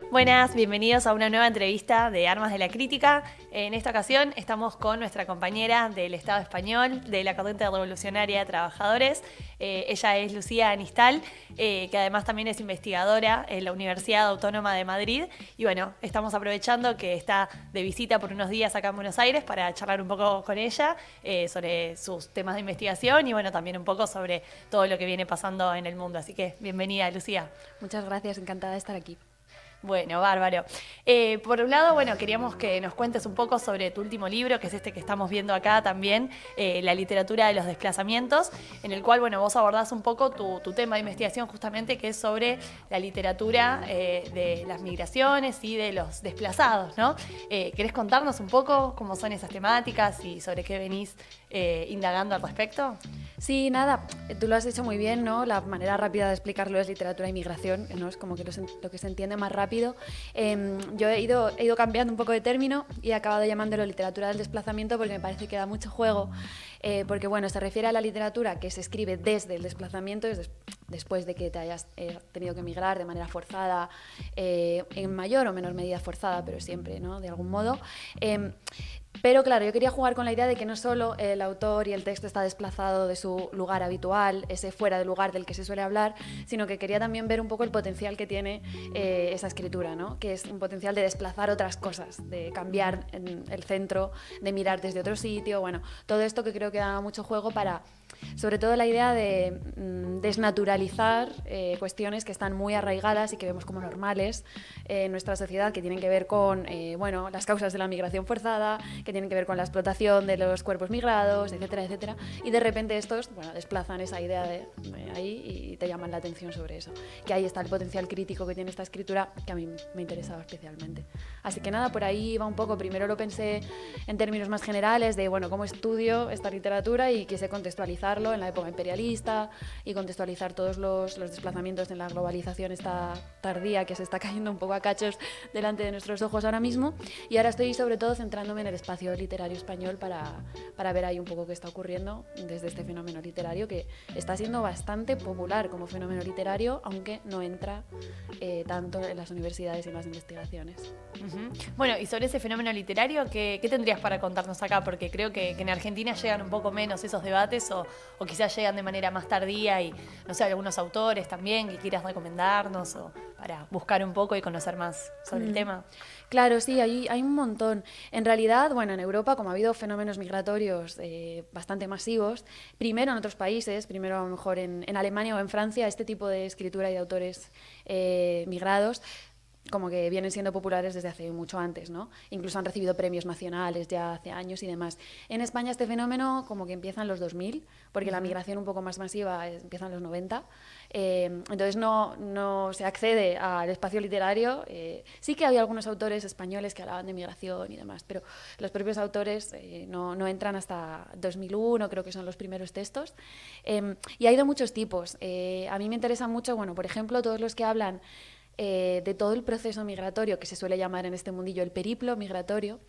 Buenas, bienvenidos a una nueva entrevista de Armas de la Crítica. En esta ocasión estamos con nuestra compañera del Estado español, de la Corriente Revolucionaria de Trabajadores. Ella es Lucía Anistal, que además también es investigadora en la Universidad Autónoma de Madrid. Y bueno, estamos aprovechando que está de visita por unos días acá en Buenos Aires para charlar un poco con ella sobre sus temas de investigación y bueno, también un poco sobre todo lo que viene pasando en el mundo. Así que bienvenida, Lucía. Muchas gracias, encantada de estar aquí. Bueno, bárbaro. Por un lado, bueno, queríamos que nos cuentes un poco sobre tu último libro, que es este que estamos viendo acá también, La literatura de los desplazamientos, en el cual, bueno, vos abordás un poco tu tema de investigación justamente, que es sobre la literatura de las migraciones y de los desplazados, ¿no? ¿Querés contarnos un poco cómo son esas temáticas y sobre qué venís indagando al respecto? Sí, nada, tú lo has dicho muy bien, ¿no? La manera rápida de explicarlo es literatura y migración, ¿no? Es como que lo que se entiende más rápido. Yo he ido cambiando un poco de término y he acabado llamándolo literatura del desplazamiento porque me parece que da mucho juego, porque bueno, se refiere a la literatura que se escribe desde el desplazamiento, después de que te hayas tenido que emigrar de manera forzada, en mayor o menor medida forzada, pero siempre, ¿no? De algún modo. Pero claro, yo quería jugar con la idea de que no solo el autor y el texto está desplazado de su lugar habitual, ese fuera del lugar del que se suele hablar, sino que quería también ver un poco el potencial que tiene esa escritura, ¿no? Que es un potencial de desplazar otras cosas, de cambiar el centro, de mirar desde otro sitio, bueno, todo esto que creo que da mucho juego para, sobre todo la idea de desnaturalizar cuestiones que están muy arraigadas y que vemos como normales en nuestra sociedad, que tienen que ver con bueno, las causas de la migración forzada, que tienen que ver con la explotación de los cuerpos migrados, etcétera, etcétera. Y de repente estos, bueno, desplazan esa idea de ahí y te llaman la atención sobre eso. Que ahí está el potencial crítico que tiene esta escritura, que a mí me interesaba especialmente. Así que nada, por ahí va un poco. Primero lo pensé en términos más generales de, bueno, cómo estudio esta literatura y quise contextualizarlo en la época imperialista y contextualizar todos los desplazamientos en la globalización esta tardía que se está cayendo un poco a cachos delante de nuestros ojos ahora mismo. Y ahora estoy sobre todo centrándome en el espacio literario español para ver ahí un poco qué está ocurriendo desde este fenómeno literario que está siendo bastante popular como fenómeno literario, aunque no entra tanto en las universidades y en las investigaciones. Uh-huh. Bueno, y sobre ese fenómeno literario, ¿qué tendrías para contarnos acá? Porque creo que en Argentina llegan un poco menos esos debates o quizás llegan de manera más tardía y, no sé, algunos autores también que quieras recomendarnos o para buscar un poco y conocer más sobre el tema. Claro, sí, hay un montón. En realidad, bueno, en Europa, como ha habido fenómenos migratorios bastante masivos, primero en otros países, primero a lo mejor en Alemania o en Francia, este tipo de escritura y de autores migrados como que vienen siendo populares desde hace mucho antes, ¿no? Incluso han recibido premios nacionales ya hace años y demás. En España este fenómeno como que empieza en los 2000, porque la migración un poco más masiva empieza en los 90. Entonces no se accede al espacio literario. Sí que había algunos autores españoles que hablaban de migración y demás, pero los propios autores no entran hasta 2001, creo que son los primeros textos. Y hay de muchos tipos. A mí me interesa mucho, bueno, por ejemplo, todos los que hablan de todo el proceso migratorio, que se suele llamar en este mundillo el periplo migratorio,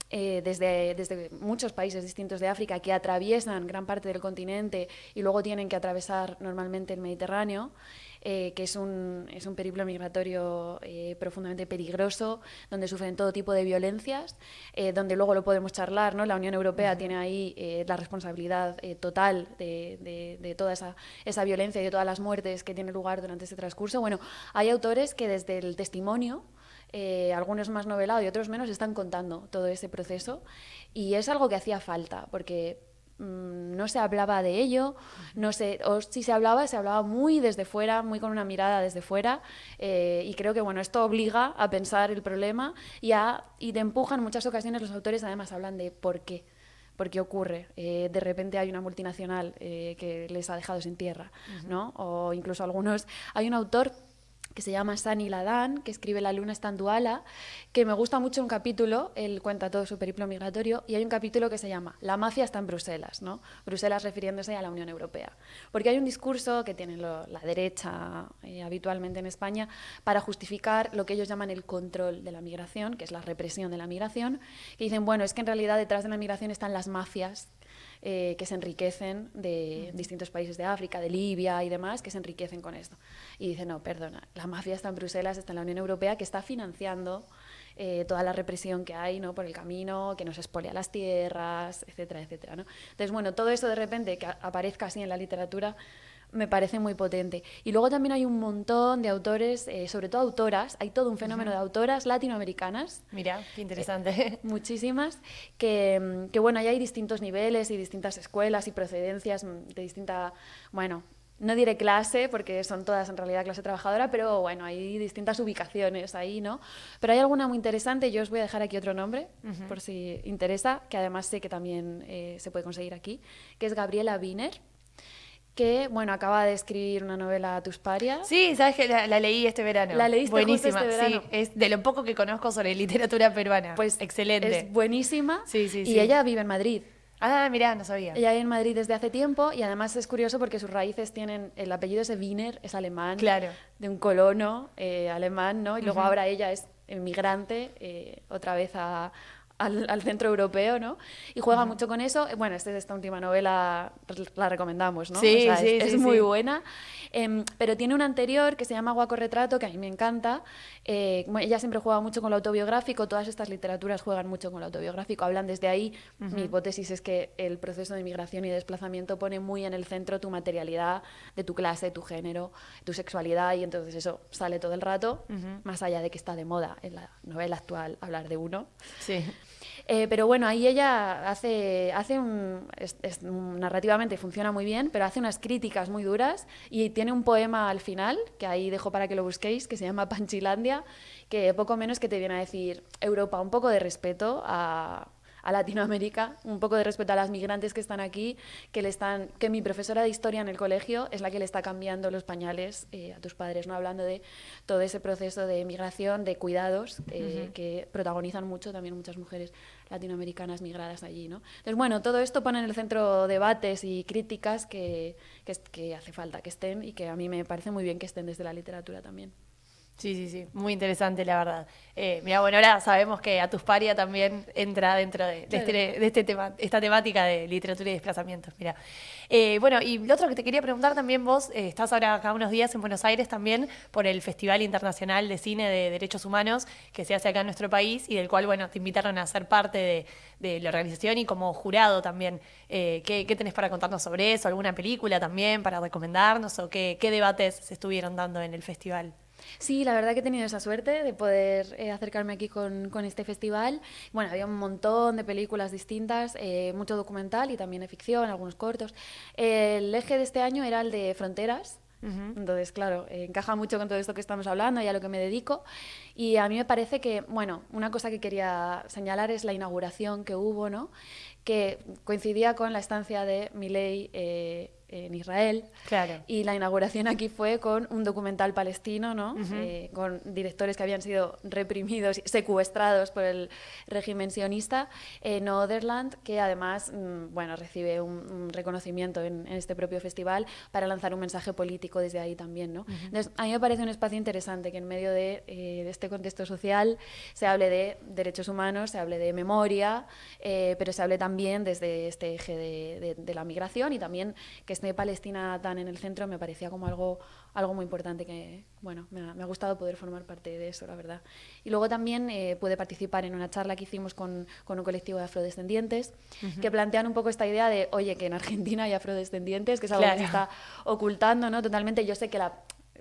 desde muchos países distintos de África que atraviesan gran parte del continente y luego tienen que atravesar normalmente el Mediterráneo, que es un periplo migratorio profundamente peligroso, donde sufren todo tipo de violencias, donde luego lo podemos charlar, ¿no? La Unión Europea tiene ahí la responsabilidad total de toda esa violencia y de todas las muertes que tiene lugar durante ese transcurso. Bueno, hay autores que desde el testimonio, algunos más novelados y otros menos, están contando todo ese proceso y es algo que hacía falta porque no se hablaba de ello, no sé, o si se hablaba muy desde fuera, muy con una mirada desde fuera, y creo que bueno, esto obliga a pensar el problema y te empuja. En muchas ocasiones los autores además hablan de por qué ocurre. De repente hay una multinacional que les ha dejado sin tierra, ¿no? O incluso algunos... Hay un autor que se llama Sani Ladan, que escribe La luna está en Duala, que me gusta mucho un capítulo, él cuenta todo su periplo migratorio, y hay un capítulo que se llama La mafia está en Bruselas, ¿no? Bruselas refiriéndose a la Unión Europea. Porque hay un discurso que tiene la derecha habitualmente en España para justificar lo que ellos llaman el control de la migración, que es la represión de la migración, que dicen, bueno, es que en realidad detrás de la migración están las mafias que se enriquecen de distintos países de África, de Libia y demás, que se enriquecen con esto. Y dice, no, perdona, la mafia está en Bruselas, está en la Unión Europea, que está financiando toda la represión que hay, ¿no?, por el camino, que nos expolia las tierras, etcétera, etcétera, ¿no? Entonces, bueno, todo eso de repente que aparezca así en la literatura me parece muy potente. Y luego también hay un montón de autores, sobre todo autoras, hay todo un fenómeno de autoras latinoamericanas. Mira, qué interesante. Muchísimas, que bueno, ahí hay distintos niveles y distintas escuelas y procedencias de distinta, bueno, no diré clase, porque son todas en realidad clase trabajadora, pero bueno, hay distintas ubicaciones ahí, ¿no? Pero hay alguna muy interesante, yo os voy a dejar aquí otro nombre, por si interesa, que además sé que también se puede conseguir aquí, que es Gabriela Wiener, que, bueno, acaba de escribir una novela Tusparia. Sí, sabes que la leí este verano. La leíste buenísima, justo este verano. Sí, es de lo poco que conozco sobre literatura peruana. Pues excelente. Es buenísima. Sí, sí, y sí. ella vive en Madrid. Ah, mirá, no sabía. Ella vive en Madrid desde hace tiempo y además es curioso porque sus raíces tienen, el apellido es Wiener, es alemán, claro, de un colono alemán, ¿no? Y luego ahora ella es inmigrante otra vez al centro europeo, ¿no? Y juega mucho con eso. Bueno, esta última novela la recomendamos, ¿no? Sí, o sea, sí, es muy buena. Pero tiene una anterior que se llama Guaco Retrato, que a mí me encanta. Ella siempre juega mucho con lo autobiográfico, todas estas literaturas juegan mucho con lo autobiográfico, hablan desde ahí. Mi hipótesis es que el proceso de migración y desplazamiento pone muy en el centro tu materialidad, de tu clase, tu género, tu sexualidad, y entonces eso sale todo el rato, más allá de que está de moda en la novela actual hablar de uno. Sí. Pero bueno, ahí ella narrativamente funciona muy bien, pero hace unas críticas muy duras y tiene un poema al final, que ahí dejo para que lo busquéis, que se llama Panchilandia, que poco menos que te viene a decir, Europa, un poco de respeto a Latinoamérica, un poco de respeto a las migrantes que están aquí, que mi profesora de historia en el colegio es la que le está cambiando los pañales a tus padres, ¿no? Hablando de todo ese proceso de migración, de cuidados, que protagonizan mucho también muchas mujeres latinoamericanas migradas allí, ¿no? Entonces, bueno, todo esto pone en el centro debates y críticas que hace falta que estén y que a mí me parece muy bien que estén desde la literatura también. Sí, sí, sí, muy interesante la verdad. Mira, bueno, ahora sabemos que Atusparia también entra dentro de este tema, esta temática de literatura y desplazamientos. Mira, bueno, y lo otro que te quería preguntar también vos, estás ahora acá unos días en Buenos Aires también por el Festival Internacional de Cine de Derechos Humanos que se hace acá en nuestro país y del cual, bueno, te invitaron a ser parte de la organización y como jurado también. ¿Qué tenés para contarnos sobre eso? ¿Alguna película también para recomendarnos? ¿O qué debates se estuvieron dando en el festival? Sí, la verdad que he tenido esa suerte de poder acercarme aquí con este festival. Bueno, había un montón de películas distintas, mucho documental y también de ficción, algunos cortos. El eje de este año era el de fronteras. Entonces, claro, encaja mucho con todo esto que estamos hablando y a lo que me dedico. Y a mí me parece que, bueno, una cosa que quería señalar es la inauguración que hubo, ¿no? Que coincidía con la estancia de Milei en Israel. Claro. Y la inauguración aquí fue con un documental palestino, ¿no? Con directores que habían sido reprimidos, secuestrados por el régimen sionista, Northernland, que además bueno, recibe un reconocimiento en este propio festival para lanzar un mensaje político desde ahí también, ¿no? Entonces, a mí me parece un espacio interesante que en medio de este contexto social se hable de derechos humanos, se hable de memoria, pero se hable también desde este eje de la migración y también que esté Palestina tan en el centro me parecía como algo muy importante que, bueno, me ha gustado poder formar parte de eso, la verdad. Y luego también pude participar en una charla que hicimos con un colectivo de afrodescendientes que plantean un poco esta idea de, oye, que en Argentina hay afrodescendientes, que es algo que se está ocultando, ¿no? Totalmente. Yo sé que la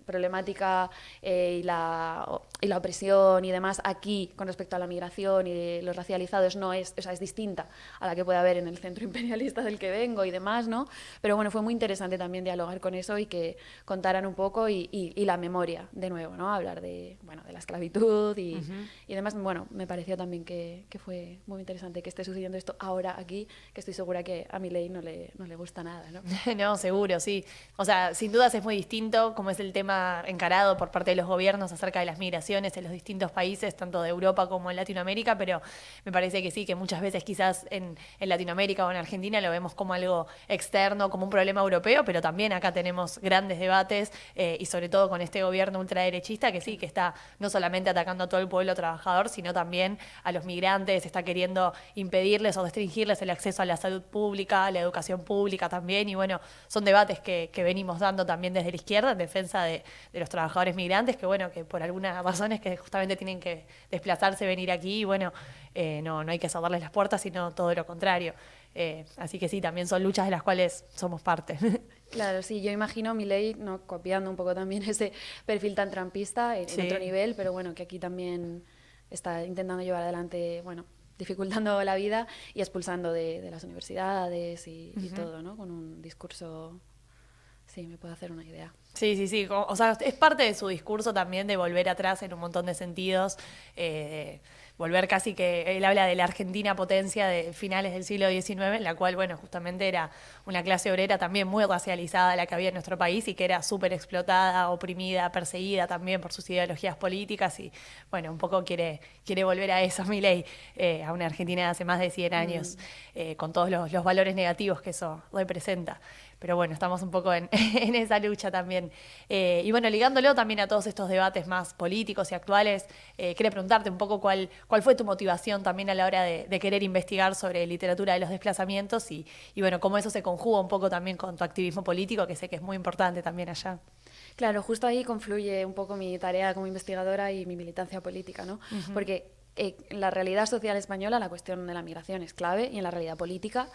problemática y la opresión y demás aquí con respecto a la migración y los racializados no es, o sea, es distinta a la que puede haber en el centro imperialista del que vengo y demás, ¿no? Pero bueno, fue muy interesante también dialogar con eso y que contaran un poco y la memoria, de nuevo, ¿no? Hablar de, bueno, de la esclavitud y demás. Bueno, me pareció también que fue muy interesante que esté sucediendo esto ahora aquí, que estoy segura que a Milei no le gusta nada, ¿no? No, seguro, sí. O sea, sin dudas es muy distinto como es el tema problema encarado por parte de los gobiernos acerca de las migraciones en los distintos países, tanto de Europa como en Latinoamérica, pero me parece que sí, que muchas veces quizás en Latinoamérica o en Argentina lo vemos como algo externo, como un problema europeo, pero también acá tenemos grandes debates y sobre todo con este gobierno ultraderechista que sí, que está no solamente atacando a todo el pueblo trabajador, sino también a los migrantes, está queriendo impedirles o restringirles el acceso a la salud pública, a la educación pública también, y bueno, son debates que venimos dando también desde la izquierda en defensa de los trabajadores migrantes, que bueno, que por algunas razones que justamente tienen que desplazarse, venir aquí, y bueno, no hay que cerrarles las puertas, sino todo lo contrario. Así que sí, también son luchas de las cuales somos parte. Claro, sí, yo imagino Milei, ¿no?, copiando un poco también ese perfil tan trampista en otro nivel, pero bueno, que aquí también está intentando llevar adelante, bueno, dificultando la vida y expulsando de las universidades y todo, ¿no? Con un discurso, sí, me puedo hacer una idea. Sí. O sea, es parte de su discurso también de volver atrás en un montón de sentidos. Volver casi que él habla de la Argentina potencia de finales del siglo XIX, en la cual, bueno, justamente era una clase obrera también muy racializada la que había en nuestro país y que era súper explotada, oprimida, perseguida también por sus ideologías políticas y, bueno, un poco quiere volver a eso, Milei, a una Argentina de hace más de 100 años, con todos los valores negativos que eso representa. Pero bueno, estamos un poco en esa lucha también. Y bueno, ligándolo también a todos estos debates más políticos y actuales, quería preguntarte un poco cuál fue tu motivación también a la hora de querer investigar sobre literatura de los desplazamientos y bueno, cómo eso se conjuga un poco también con tu activismo político, que sé que es muy importante también allá. Claro, justo ahí confluye un poco mi tarea como investigadora y mi militancia política, ¿no? Porque en la realidad social española la cuestión de la migración es clave y en la realidad política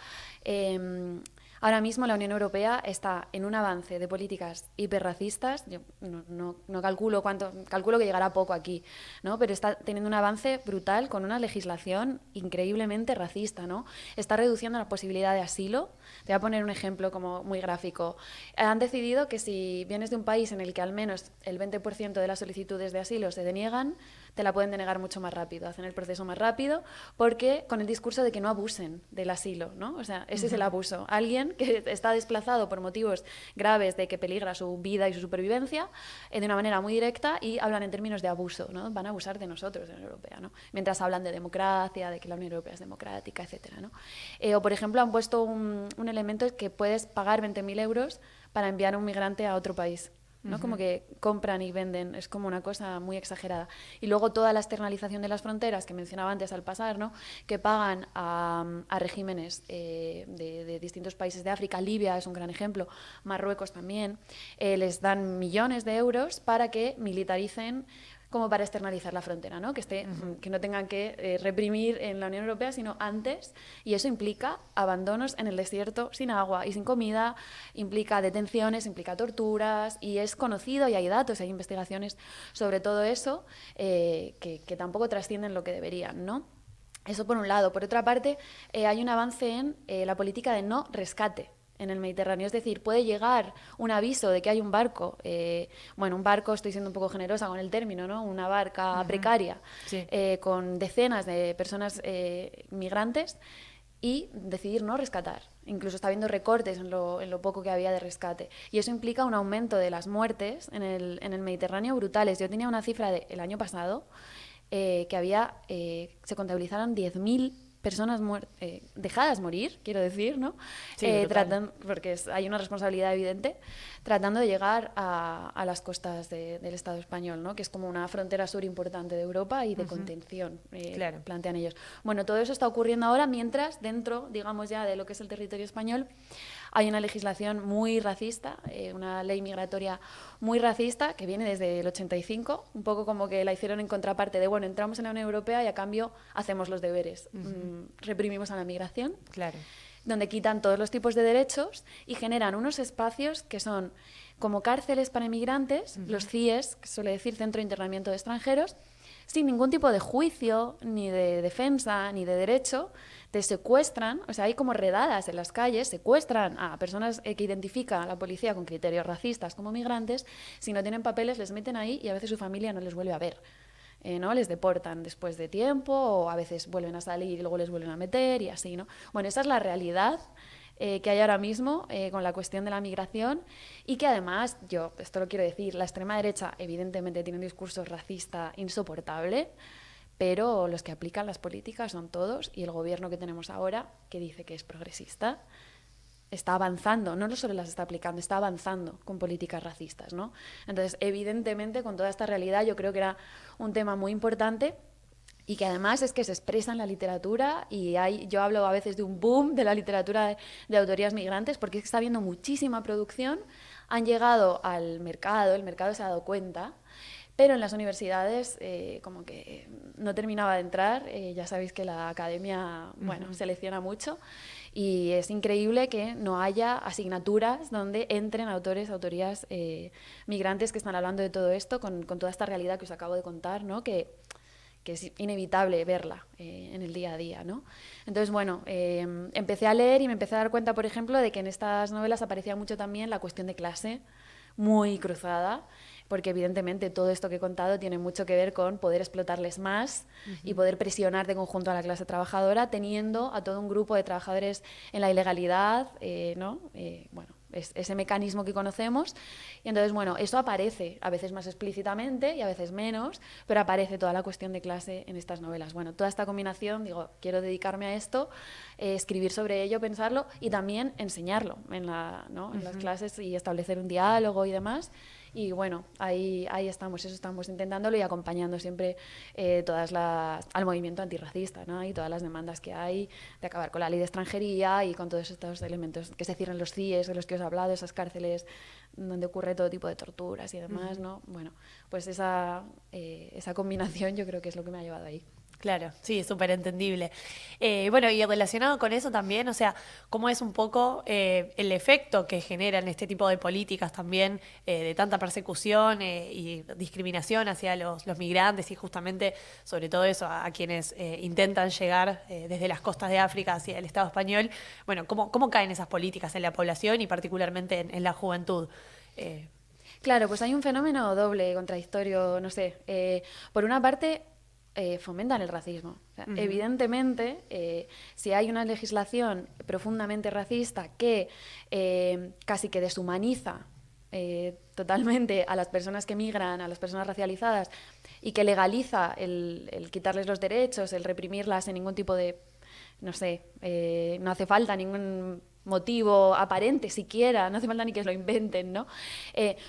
ahora mismo la Unión Europea está en un avance de políticas hiperracistas. Yo no calculo cuánto, calculo que llegará poco aquí, ¿no? Pero está teniendo un avance brutal con una legislación increíblemente racista, ¿no? Está reduciendo la posibilidad de asilo. Te voy a poner un ejemplo como muy gráfico. Han decidido que si vienes de un país en el que al menos el 20% de las solicitudes de asilo se deniegan, te la pueden denegar mucho más rápido, hacen el proceso más rápido, porque con el discurso de que no abusen del asilo, ¿no? O sea, ese es el abuso. Alguien que está desplazado por motivos graves de que peligra su vida y su supervivencia, de una manera muy directa, y hablan en términos de abuso, ¿no? Van a abusar de nosotros en la Unión Europea, ¿no? Mientras hablan de democracia, de que la Unión Europea es democrática, etcétera, ¿no? O, por ejemplo, han puesto un elemento que puedes pagar 20.000 euros para enviar a un migrante a otro país, ¿no? Como que compran y venden, es como una cosa muy exagerada. Y luego toda la externalización de las fronteras que mencionaba antes al pasar, ¿no? Que pagan a regímenes de distintos países de África. Libia es un gran ejemplo, Marruecos también. Les dan millones de euros para que militaricen, como para externalizar la frontera, ¿no? Que no tengan que reprimir en la Unión Europea, sino antes, y eso implica abandonos en el desierto sin agua y sin comida, implica detenciones, implica torturas, y es conocido y hay datos, hay investigaciones sobre todo eso que tampoco trascienden lo que deberían, ¿no? Eso por un lado. Por otra parte, hay un avance en la política de no rescate en el Mediterráneo. Es decir, puede llegar un aviso de que hay un barco, un barco, estoy siendo un poco generosa con el término, ¿no? Una barca precaria, Sí. con decenas de personas migrantes, y decidir no rescatar. Incluso está habiendo recortes en lo poco que había de rescate. Y eso implica un aumento de las muertes en el Mediterráneo brutales. Yo tenía una cifra del año pasado que había, se contabilizaron 10.000 personas dejadas morir, quiero decir, ¿no? Sí, porque hay una responsabilidad evidente, tratando de llegar a las costas del Estado español, ¿no? Que es como una frontera sur importante de Europa y de contención, claro. plantean ellos. Bueno, todo eso está ocurriendo ahora mientras dentro, digamos ya, de lo que es el territorio español, hay una legislación muy racista, una ley migratoria muy racista que viene desde el 85, un poco como que la hicieron en contraparte de, bueno, entramos en la Unión Europea y a cambio hacemos los deberes, reprimimos a la migración, Claro. donde quitan todos los tipos de derechos y generan unos espacios que son como cárceles para inmigrantes, los CIES, que suele decir Centro de Internamiento de Extranjeros, sin ningún tipo de juicio, ni de defensa, ni de derecho. Te secuestran, o sea, hay como redadas en las calles, secuestran a personas que identifica la policía con criterios racistas como migrantes. Si no tienen papeles, les meten ahí y a veces su familia no les vuelve a ver. ¿No? Les deportan después de tiempo, o a veces vuelven a salir y luego les vuelven a meter y así, ¿no? Bueno, esa es la realidad que hay ahora mismo con la cuestión de la migración y que además, yo esto lo quiero decir, la extrema derecha evidentemente tiene un discurso racista insoportable, pero los que aplican las políticas son todos y el gobierno que tenemos ahora, que dice que es progresista, está avanzando, no solo las está aplicando, está avanzando con políticas racistas, ¿no? Entonces, evidentemente, con toda esta realidad, yo creo que era un tema muy importante y que además es que se expresa en la literatura y yo hablo a veces de un boom de la literatura de autorías migrantes porque es que está habiendo muchísima producción, han llegado al mercado, el mercado se ha dado cuenta, pero en las universidades como que no terminaba de entrar, ya sabéis que la academia, bueno, selecciona mucho y es increíble que no haya asignaturas donde entren autorías migrantes que están hablando de todo esto con toda esta realidad que os acabo de contar, ¿no? Que es inevitable verla en el día a día, ¿no? Entonces, bueno, empecé a leer y me empecé a dar cuenta, por ejemplo, de que en estas novelas aparecía mucho también la cuestión de clase, muy cruzada, porque evidentemente todo esto que he contado tiene mucho que ver con poder explotarles más y poder presionar de conjunto a la clase trabajadora, teniendo a todo un grupo de trabajadores en la ilegalidad, ¿no? Bueno, es ese mecanismo que conocemos. Y entonces, bueno, eso aparece a veces más explícitamente y a veces menos, pero aparece toda la cuestión de clase en estas novelas. Bueno, toda esta combinación, digo, quiero dedicarme a esto, escribir sobre ello, pensarlo y también enseñarlo ¿no? En las clases y establecer un diálogo y demás. Y bueno, ahí estamos, eso estamos intentándolo y acompañando siempre al movimiento antirracista, ¿no? Y todas las demandas que hay de acabar con la ley de extranjería y con todos estos elementos, que se cierren los CIES, de los que os he hablado, esas cárceles donde ocurre todo tipo de torturas y demás, ¿no? Bueno, pues esa combinación yo creo que es lo que me ha llevado ahí. Claro, sí, es súper entendible. Bueno, y relacionado con eso también, o sea, ¿cómo es un poco el efecto que generan este tipo de políticas también de tanta persecución y discriminación hacia los migrantes y justamente, sobre todo eso, a quienes intentan llegar desde las costas de África hacia el Estado español? Bueno, ¿cómo caen esas políticas en la población y particularmente en la juventud? Claro, pues hay un fenómeno doble, contradictorio, no sé. Por una parte, fomentan el racismo. O sea, evidentemente, si hay una legislación profundamente racista que casi que deshumaniza totalmente a las personas que migran, a las personas racializadas, y que legaliza el quitarles los derechos, el reprimirlas sin ningún tipo de, no sé, no hace falta ningún motivo aparente siquiera, no hace falta ni que lo inventen, ¿no?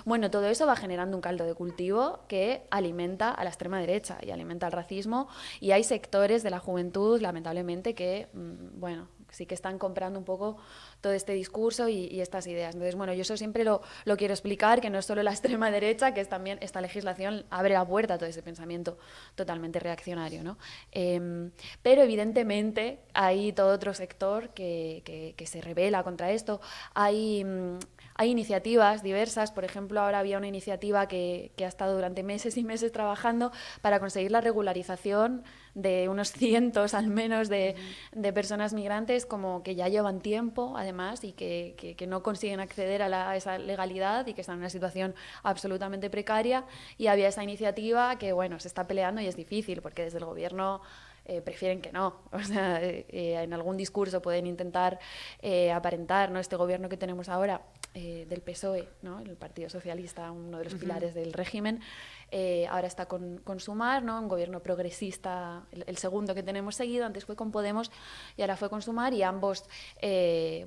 Bueno, todo eso va generando un caldo de cultivo que alimenta a la extrema derecha y alimenta al racismo y hay sectores de la juventud, lamentablemente, que, bueno, sí que están comprando un poco todo este discurso y estas ideas. Entonces, bueno, yo eso siempre lo quiero explicar, que no es solo la extrema derecha, que es también esta legislación abre la puerta a todo ese pensamiento totalmente reaccionario, ¿no? Pero evidentemente hay todo otro sector que se rebela contra esto. Hay iniciativas diversas, por ejemplo, ahora había una iniciativa que ha estado durante meses y meses trabajando para conseguir la regularización de unos cientos al menos de personas migrantes como que ya llevan tiempo además y que no consiguen acceder a esa legalidad y que están en una situación absolutamente precaria, y había esa iniciativa que bueno, se está peleando y es difícil porque desde el gobierno prefieren que no. O sea, en algún discurso pueden intentar aparentar, ¿no? Este gobierno que tenemos ahora del PSOE, ¿no? El Partido Socialista, uno de los pilares del régimen, ahora está con Sumar, ¿no? Un gobierno progresista, el segundo que tenemos seguido, antes fue con Podemos y ahora fue con Sumar, y ambos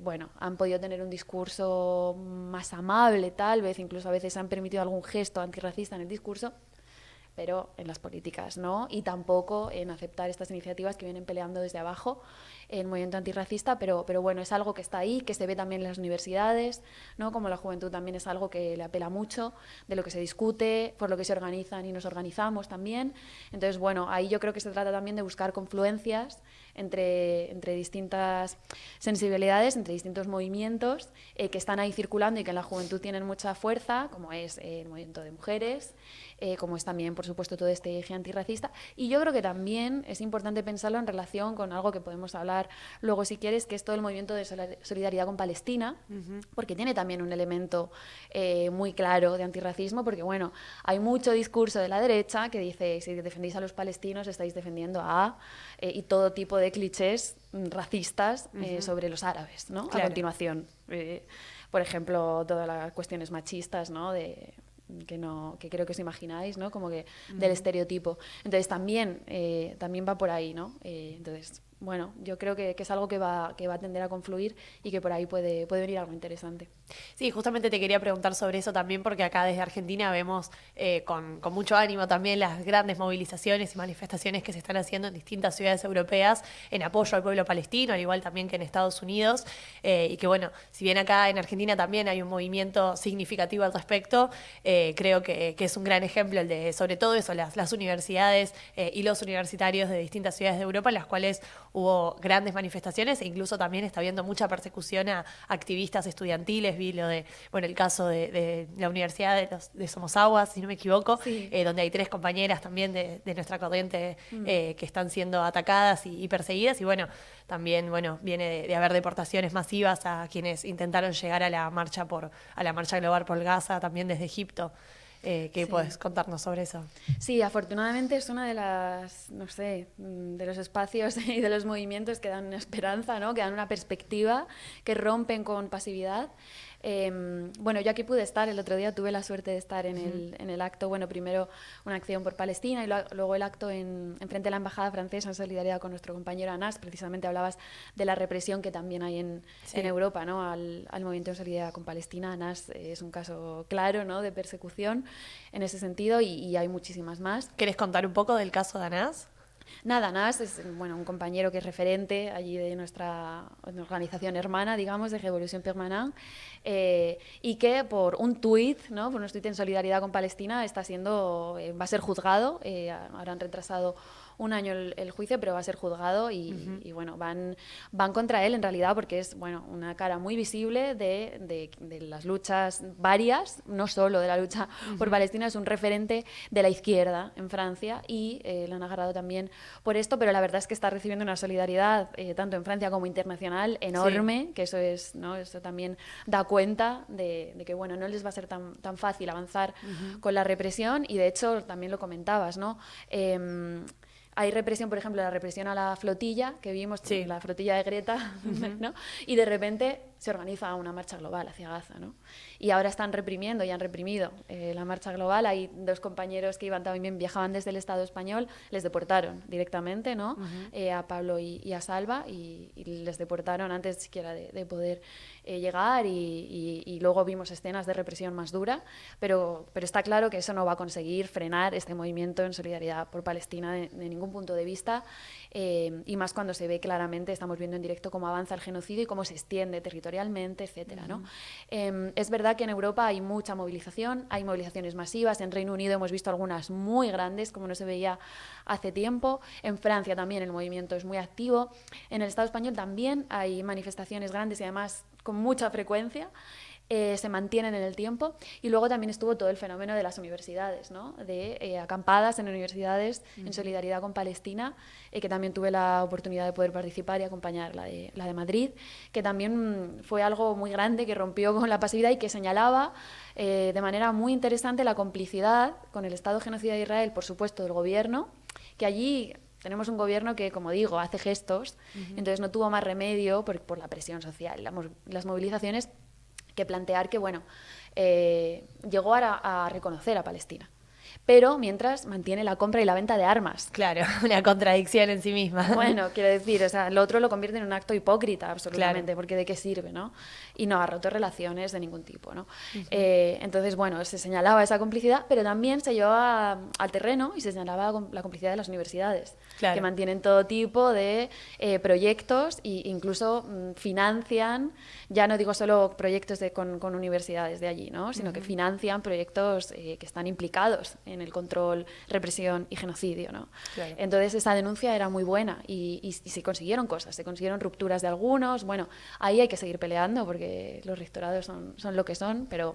bueno, han podido tener un discurso más amable, tal vez, incluso a veces han permitido algún gesto antirracista en el discurso, pero en las políticas no, y tampoco en aceptar estas iniciativas que vienen peleando desde abajo el movimiento antirracista, pero bueno, es algo que está ahí, que se ve también en las universidades, ¿no? Como la juventud también es algo que le apela mucho, de lo que se discute, por lo que se organizan y nos organizamos también. Entonces, bueno, ahí yo creo que se trata también de buscar confluencias entre distintas sensibilidades, entre distintos movimientos que están ahí circulando y que en la juventud tienen mucha fuerza, como es el movimiento de mujeres, como es también, por supuesto, todo este eje antirracista. Y yo creo que también es importante pensarlo en relación con algo que podemos hablar luego, si quieres, que es todo el movimiento de solidaridad con Palestina, porque tiene también un elemento muy claro de antirracismo, porque, bueno, hay mucho discurso de la derecha que dice, si defendéis a los palestinos, estáis defendiendo a... y todo tipo de clichés racistas sobre los árabes, ¿no? Claro. A continuación. Por ejemplo, todas las cuestiones machistas, ¿no? Que creo que os imagináis, ¿no? Como que del estereotipo. Entonces también va por ahí, ¿no? Entonces, bueno, yo creo que es algo que va a tender a confluir y que por ahí puede venir algo interesante. Sí, justamente te quería preguntar sobre eso también, porque acá desde Argentina vemos con mucho ánimo también las grandes movilizaciones y manifestaciones que se están haciendo en distintas ciudades europeas en apoyo al pueblo palestino, al igual también que en Estados Unidos, y que bueno, si bien acá en Argentina también hay un movimiento significativo al respecto, creo que es un gran ejemplo el de, sobre todo eso, las universidades y los universitarios de distintas ciudades de Europa, en las cuales hubo grandes manifestaciones e incluso también está habiendo mucha persecución a activistas estudiantiles. Vi lo de, bueno, el caso de la Universidad de Somosaguas, si no me equivoco, Sí. donde hay 3 compañeras también de nuestra corriente que están siendo atacadas y perseguidas. Y bueno, también bueno, viene de haber deportaciones masivas a quienes intentaron llegar a la marcha global por Gaza, también desde Egipto. ¿Qué puedes contarnos sobre eso? Sí, afortunadamente es una de las, no sé, de los espacios y de los movimientos que dan esperanza, ¿no? Que dan una perspectiva, que rompen con pasividad. Bueno, yo aquí pude estar, el otro día tuve la suerte de estar en el acto, bueno, primero una acción por Palestina y luego el acto en frente a la Embajada Francesa en solidaridad con nuestro compañero Anas. Precisamente hablabas de la represión que también hay en Europa, ¿no? Al movimiento de solidaridad con Palestina. Anas es un caso claro, ¿no? De persecución en ese sentido y hay muchísimas más. ¿Querés contar un poco del caso de Anas? Nada, Anas es bueno, un compañero que es referente allí de nuestra organización hermana, digamos, de Revolución Permanente, y que por un tuit, ¿no? Por unos tuits en solidaridad con Palestina, va a ser juzgado. Ahora han retrasado un año el juicio, pero va a ser juzgado y bueno, van contra él en realidad porque es bueno, una cara muy visible de las luchas varias, no solo de la lucha por Palestina, es un referente de la izquierda en Francia y le han agarrado también por esto, pero la verdad es que está recibiendo una solidaridad tanto en Francia como internacional enorme, que eso es, ¿no? Eso también da cuenta de que bueno, no les va a ser tan fácil avanzar con la represión y de hecho también lo comentabas, ¿no? Hay represión, por ejemplo, la represión a la flotilla, que vimos, la flotilla de Greta, ¿no? Y de repente se organiza una marcha global hacia Gaza, ¿no? Y ahora están reprimiendo y han reprimido la marcha global. Hay 2 compañeros que viajaban desde el Estado español, les deportaron directamente, ¿no? A Pablo y a Salva y les deportaron antes siquiera de poder llegar y luego vimos escenas de represión más dura, pero está claro que eso no va a conseguir frenar este movimiento en solidaridad por Palestina de ningún punto de vista y más cuando se ve claramente, estamos viendo en directo cómo avanza el genocidio y cómo se extiende territorialmente, etcétera, ¿no? Es verdad que en Europa hay mucha movilización, hay movilizaciones masivas, en Reino Unido hemos visto algunas muy grandes, como no se veía hace tiempo, en Francia también el movimiento es muy activo, en el Estado español también hay manifestaciones grandes y además con mucha frecuencia. Se mantienen en el tiempo y luego también estuvo todo el fenómeno de las universidades, ¿no? De acampadas en universidades en solidaridad con Palestina, que también tuve la oportunidad de poder participar y acompañar la de Madrid, que también fue algo muy grande que rompió con la pasividad y que señalaba de manera muy interesante la complicidad con el Estado genocida de Israel, por supuesto, del gobierno, que allí tenemos un gobierno que, como digo, hace gestos, entonces no tuvo más remedio por la presión social, las movilizaciones, que plantear que, bueno, llegó a reconocer a Palestina, pero mientras mantiene la compra y la venta de armas. Claro, una contradicción en sí misma. Bueno, quiero decir, o sea, lo otro lo convierte en un acto hipócrita, absolutamente, claro. Porque ¿de qué sirve, no? Y no ha roto relaciones de ningún tipo, ¿no? Entonces, bueno, se señalaba esa complicidad, pero también se llevaba al terreno y se señalaba la complicidad de las universidades, claro, que mantienen todo tipo de proyectos e incluso financian, ya no digo solo proyectos con universidades de allí, ¿no? Sino que financian proyectos que están implicados en el control, represión y genocidio, ¿no? Claro. Entonces esa denuncia era muy buena y se consiguieron cosas, se consiguieron rupturas de algunos, bueno, ahí hay que seguir peleando porque los rectorados son lo que son, pero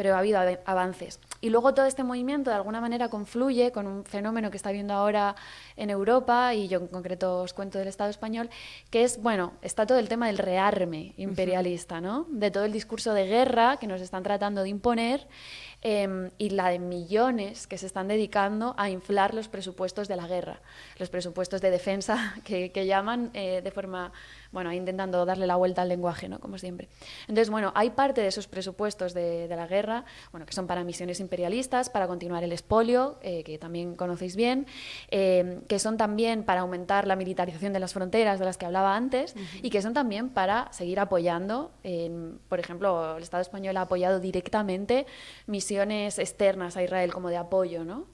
pero ha habido avances. Y luego todo este movimiento de alguna manera confluye con un fenómeno que está habiendo ahora en Europa, y yo en concreto os cuento del Estado español, que es, bueno, está todo el tema del rearme imperialista, ¿no? De todo el discurso de guerra que nos están tratando de imponer, y la de millones que se están dedicando a inflar los presupuestos de la guerra, los presupuestos de defensa que llaman de forma, bueno, intentando darle la vuelta al lenguaje, ¿no? Como siempre. Entonces, bueno, hay parte de esos presupuestos de la guerra, bueno, que son para misiones imperialistas, para continuar el expolio, que también conocéis bien, que son también para aumentar la militarización de las fronteras de las que hablaba antes, y que son también para seguir apoyando, por ejemplo, el Estado español ha apoyado directamente misiones externas a Israel como de apoyo, ¿no?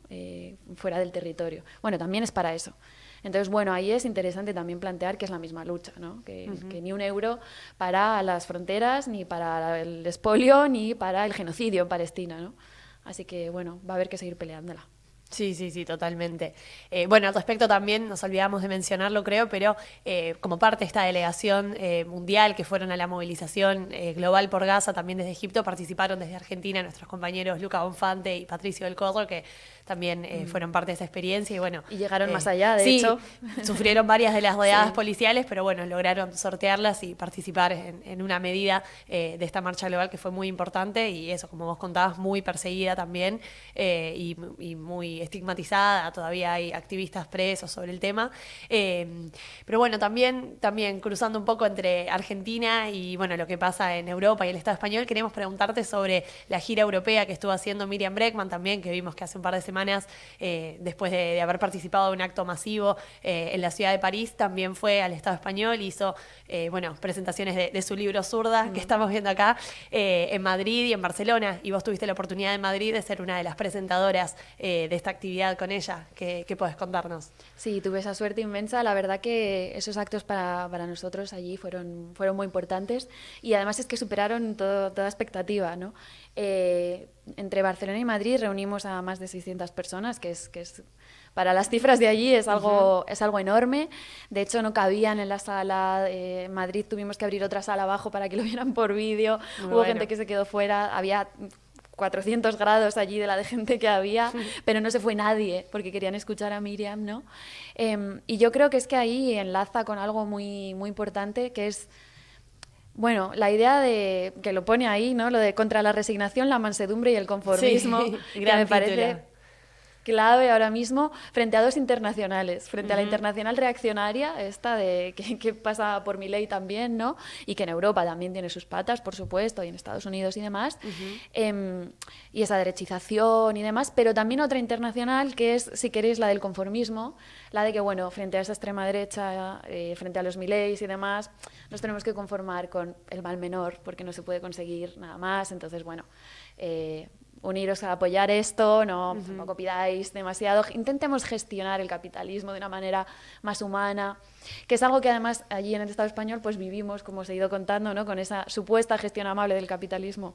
Fuera del territorio. Bueno, también es para eso. Entonces, bueno, ahí es interesante también plantear que es la misma lucha, ¿no? Que ni un euro para las fronteras, ni para el expolio, ni para el genocidio en Palestina, ¿no? Así que, bueno, va a haber que seguir peleándola. Sí, totalmente. Bueno, al respecto también nos olvidamos de mencionarlo, creo, pero como parte de esta delegación mundial que fueron a la movilización global por Gaza, también desde Egipto, participaron desde Argentina nuestros compañeros Luca Bonfante y Patricio del Corro, que también fueron parte de esa experiencia y bueno... Y llegaron más allá, de hecho. Sufrieron varias de las rodeadas policiales, pero bueno, lograron sortearlas y participar en una medida de esta marcha global que fue muy importante y eso, como vos contabas, muy perseguida también y muy estigmatizada. Todavía hay activistas presos sobre el tema. Pero bueno, también cruzando un poco entre Argentina y bueno, lo que pasa en Europa y el Estado español, queremos preguntarte sobre la gira europea que estuvo haciendo Miriam Bregman también, que vimos que hace un par de semanas, después de haber participado de un acto masivo en la ciudad de París, también fue al Estado español, hizo presentaciones de su libro Zurda, que estamos viendo acá, en Madrid y en Barcelona, y vos tuviste la oportunidad en Madrid de ser una de las presentadoras de esta actividad con ella. ¿Qué podés contarnos? Sí, tuve esa suerte inmensa. La verdad que esos actos para nosotros allí fueron muy importantes, y además es que superaron toda expectativa, ¿no? Entre Barcelona y Madrid reunimos a más de 600 personas, que es para las cifras de allí es algo enorme. De hecho, no cabían en la sala. En Madrid tuvimos que abrir otra sala abajo para que lo vieran por vídeo. Hubo gente que se quedó fuera. Había 400 grados allí de la de gente que había, pero no se fue nadie porque querían escuchar a Miriam, ¿no? Y yo creo que es que ahí enlaza con algo muy, muy importante, que es, bueno, la idea de que lo pone ahí, ¿no? Lo de contra la resignación, la mansedumbre y el conformismo, que me parece clave ahora mismo frente a dos internacionales, frente a la internacional reaccionaria, esta de que pasa por Milei también, ¿no? Y que en Europa también tiene sus patas, por supuesto, y en Estados Unidos y demás, y esa derechización y demás, pero también otra internacional que es, si queréis, la del conformismo, la de que, bueno, frente a esa extrema derecha, frente a los Mileis y demás, nos tenemos que conformar con el mal menor, porque no se puede conseguir nada más. Entonces, bueno, uniros a apoyar esto, tampoco pidáis demasiado, intentemos gestionar el capitalismo de una manera más humana, que es algo que además allí en el Estado español pues vivimos, como os he ido contando, ¿no? Con esa supuesta gestión amable del capitalismo,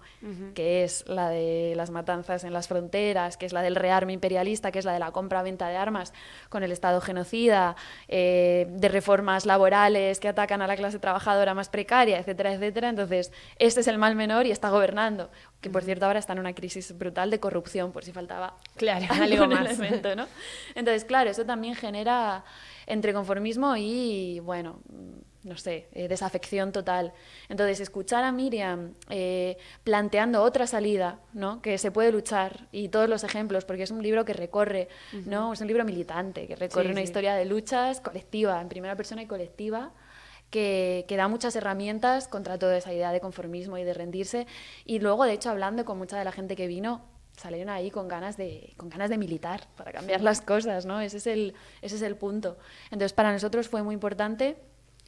que es la de las matanzas en las fronteras, que es la del rearme imperialista, que es la de la compra-venta de armas con el Estado genocida, de reformas laborales que atacan a la clase trabajadora más precaria, etcétera, etcétera. Entonces, este es el mal menor y está gobernando, que por cierto ahora está en una crisis brutal de corrupción, por si faltaba algo más. Elemento, ¿no? Entonces, claro, eso también genera entre conformismo y, bueno, no sé, desafección total. Entonces, escuchar a Miriam planteando otra salida, ¿no? Que se puede luchar, y todos los ejemplos, porque es un libro que recorre, ¿no? Es un libro militante, que recorre una historia de luchas colectiva, en primera persona y colectiva, que da muchas herramientas contra toda esa idea de conformismo y de rendirse. Y luego, de hecho, hablando con mucha de la gente que vino, salieron ahí con ganas de militar para cambiar las cosas, ¿no? Ese es el punto. Entonces, para nosotros fue muy importante,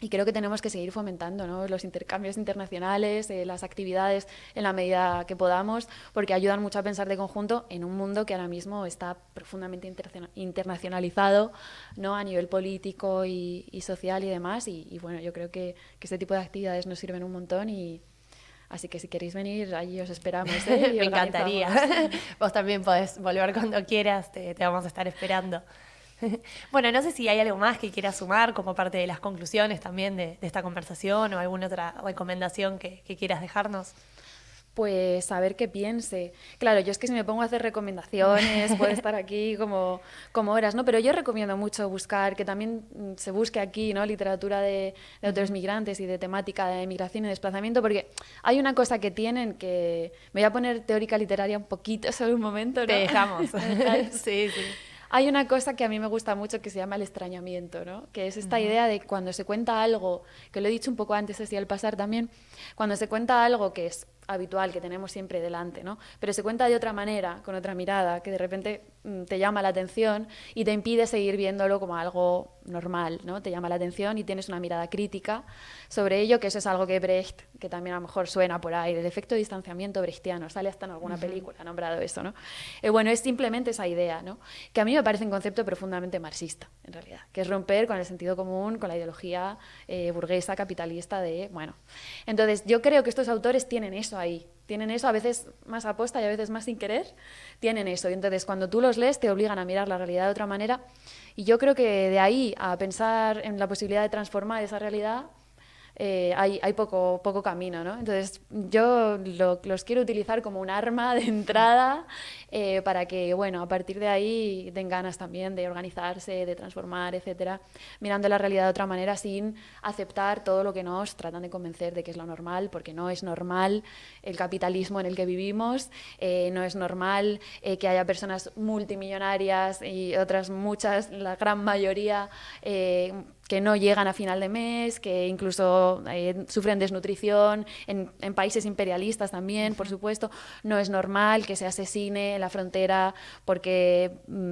y creo que tenemos que seguir fomentando, ¿no? Los intercambios internacionales, las actividades en la medida que podamos, porque ayudan mucho a pensar de conjunto en un mundo que ahora mismo está profundamente internacionalizado, ¿no? A nivel político y social y demás. Y bueno, yo creo que este tipo de actividades nos sirven un montón, y así que si queréis venir, allí os esperamos, ¿eh? Me encantaría. Vos también podés volver cuando quieras, te vamos a estar esperando. Bueno, no sé si hay algo más que quieras sumar como parte de las conclusiones también de esta conversación, o alguna otra recomendación que quieras dejarnos. Pues a ver qué piense. Claro, yo es que si me pongo a hacer recomendaciones, puedo estar aquí como horas, ¿no? Pero yo recomiendo mucho buscar, que también se busque aquí, ¿no? Literatura de autores migrantes y de temática de migración y desplazamiento, porque hay una cosa que tienen que... Me voy a poner teórica literaria un poquito, solo un momento, ¿no? Te dejamos. Sí, sí. Hay una cosa que a mí me gusta mucho que se llama el extrañamiento, ¿no? Que es esta idea de cuando se cuenta algo, que lo he dicho un poco antes así al pasar también, cuando se cuenta algo que es habitual, que tenemos siempre delante, ¿no? Pero se cuenta de otra manera, con otra mirada, que de repente te llama la atención y te impide seguir viéndolo como algo normal, ¿no? Te llama la atención y tienes una mirada crítica sobre ello, que eso es algo que Brecht, que también a lo mejor suena por ahí, el efecto de distanciamiento brechtiano, sale hasta en alguna película nombrado eso, ¿no? Bueno, es simplemente esa idea, ¿no? Que a mí me parece un concepto profundamente marxista, en realidad, que es romper con el sentido común, con la ideología burguesa, capitalista de, bueno. Entonces, yo creo que estos autores tienen eso ahí, tienen eso, a veces más a posta y a veces más sin querer, tienen eso. Y entonces cuando tú los lees te obligan a mirar la realidad de otra manera. Y yo creo que de ahí a pensar en la posibilidad de transformar esa realidad hay poco camino, ¿no? Entonces yo los quiero utilizar como un arma de entrada para que, bueno, a partir de ahí den ganas también de organizarse, de transformar, etcétera, mirando la realidad de otra manera sin aceptar todo lo que nos tratan de convencer de que es lo normal, porque no es normal el capitalismo en el que vivimos, no es normal que haya personas multimillonarias y otras muchas, la gran mayoría, que no llegan a final de mes, que incluso sufren desnutrición, en países imperialistas también, por supuesto. No es normal que se asesine en la frontera porque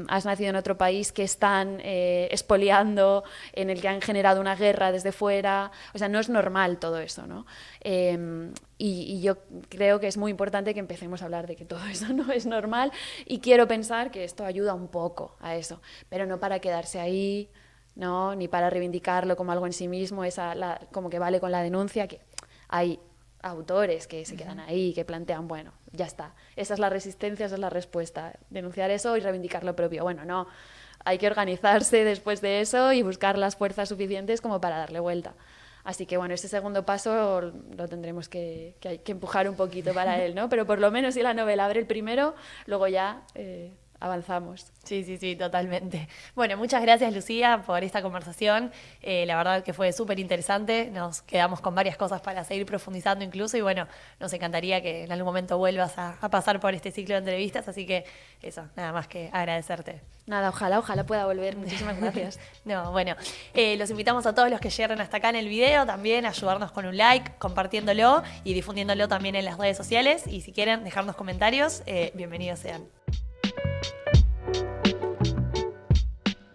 has nacido en otro país que están expoliando, en el que han generado una guerra desde fuera. O sea, no es normal todo eso, ¿no? Y yo creo que es muy importante que empecemos a hablar de que todo eso no es normal y quiero pensar que esto ayuda un poco a eso, pero no para quedarse ahí, ¿no? Ni para reivindicarlo como algo en sí mismo, como que vale con la denuncia, que hay autores que se quedan ahí, que plantean, bueno, ya está, esa es la resistencia, esa es la respuesta, denunciar eso y reivindicar lo propio. Bueno, no, hay que organizarse después de eso y buscar las fuerzas suficientes como para darle vuelta. Así que bueno, ese segundo paso lo tendremos que empujar un poquito para él, ¿no? Pero por lo menos si la novela abre el primero, luego ya avanzamos. Sí, totalmente. Bueno, muchas gracias, Lucía, por esta conversación. La verdad que fue súper interesante. Nos quedamos con varias cosas para seguir profundizando incluso y bueno, nos encantaría que en algún momento vuelvas a pasar por este ciclo de entrevistas. Así que eso, nada más que agradecerte. Nada, ojalá pueda volver. Muchísimas gracias. No, bueno, los invitamos a todos los que llegaron hasta acá en el video también a ayudarnos con un like, compartiéndolo y difundiéndolo también en las redes sociales. Y si quieren dejarnos comentarios, bienvenidos sean.